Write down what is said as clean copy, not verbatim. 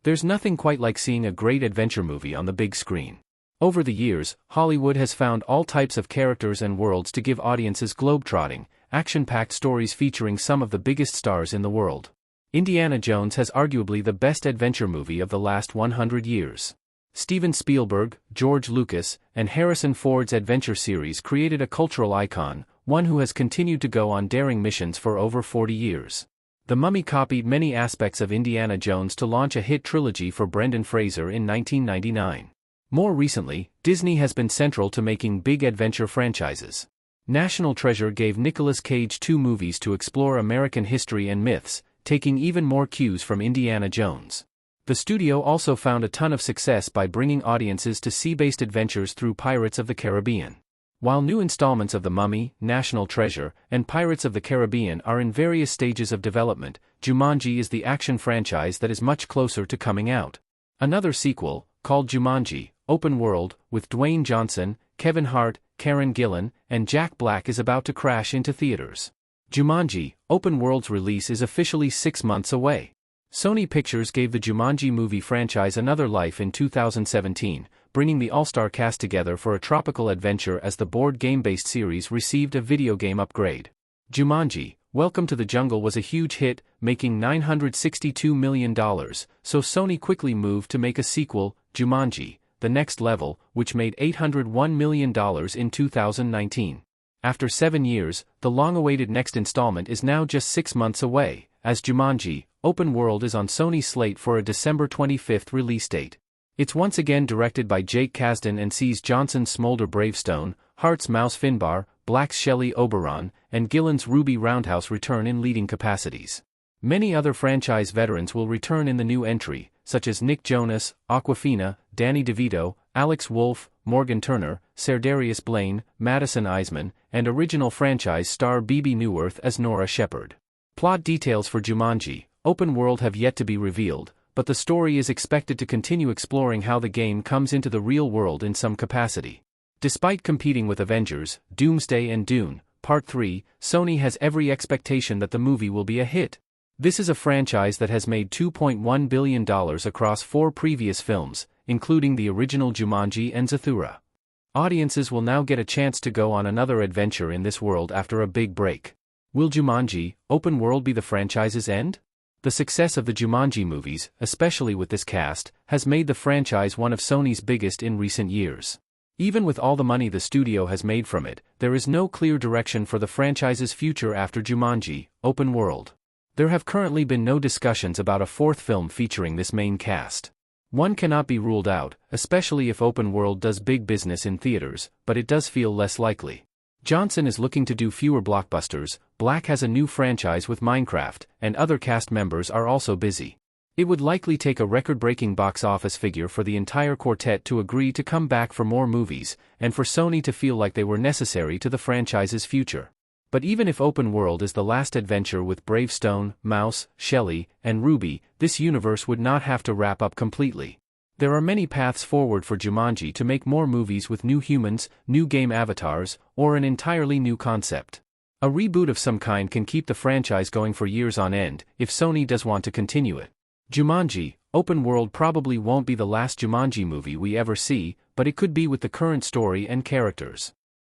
There's nothing quite like seeing a great adventure movie on the big screen. Over the years, Hollywood has found all types of characters and worlds to give audiences globetrotting, action-packed stories featuring some of the biggest stars in the world. Indiana Jones has arguably the best adventure movie of the last 100 years. Steven Spielberg, George Lucas, and Harrison Ford's adventure series created a cultural icon, one who has continued to go on daring missions for over 40 years. The Mummy copied many aspects of Indiana Jones to launch a hit trilogy for Brendan Fraser in 1999. More recently, Disney has been central to making big adventure franchises. National Treasure gave Nicolas Cage 2 movies to explore American history and myths, taking even more cues from Indiana Jones. The studio also found a ton of success by bringing audiences to sea-based adventures through Pirates of the Caribbean. While new installments of The Mummy, National Treasure, and Pirates of the Caribbean are in various stages of development, Jumanji is the action franchise that is much closer to coming out. Another sequel, called Jumanji, Open World, with Dwayne Johnson, Kevin Hart, Karen Gillan, and Jack Black is about to crash into theaters. Jumanji, Open World's release is officially 6 months away. Sony Pictures gave the Jumanji movie franchise another life in 2017, bringing the all-star cast together for a tropical adventure as the board game-based series received a video game upgrade. Jumanji, Welcome to the Jungle was a huge hit, making $962 million, so Sony quickly moved to make a sequel, Jumanji, The Next Level, which made $801 million in 2019. After 7 years, the long-awaited next installment is now just 6 months away, as Jumanji, Open World is on Sony's slate for a December 25 release date. It's once again directed by Jake Kasdan and sees Johnson's Smolder Bravestone, Hart's Mouse Finbar, Black's Shelley Oberon, and Gillan's Ruby Roundhouse return in leading capacities. Many other franchise veterans will return in the new entry, such as Nick Jonas, Awkwafina, Danny DeVito, Alex Wolff, Morgan Turner, Serdarius Blaine, Madison Eisman, and original franchise star Bebe Neuwirth as Nora Shepherd. Plot details for Jumanji, Open World have yet to be revealed, but the story is expected to continue exploring how the game comes into the real world in some capacity. Despite competing with Avengers, Doomsday and Dune, Part 3, Sony has every expectation that the movie will be a hit. This is a franchise that has made $2.1 billion across 4 previous films, including the original Jumanji and Zathura. Audiences will now get a chance to go on another adventure in this world after a big break. Will Jumanji, Open World be the franchise's end? The success of the Jumanji movies, especially with this cast, has made the franchise one of Sony's biggest in recent years. Even with all the money the studio has made from it, there is no clear direction for the franchise's future after Jumanji, Open World. There have currently been no discussions about a 4th film featuring this main cast. One cannot be ruled out, especially if Open World does big business in theaters, but it does feel less likely. Johnson is looking to do fewer blockbusters, Black has a new franchise with Minecraft, and other cast members are also busy. It would likely take a record-breaking box office figure for the entire quartet to agree to come back for more movies, and for Sony to feel like they were necessary to the franchise's future. But even if Open World is the last adventure with Bravestone, Mouse, Shelley, and Ruby, this universe would not have to wrap up completely. There are many paths forward for Jumanji to make more movies with new humans, new game avatars, or an entirely new concept. A reboot of some kind can keep the franchise going for years on end, if Sony does want to continue it. Jumanji, Open World probably won't be the last Jumanji movie we ever see, but it could be with the current story and characters.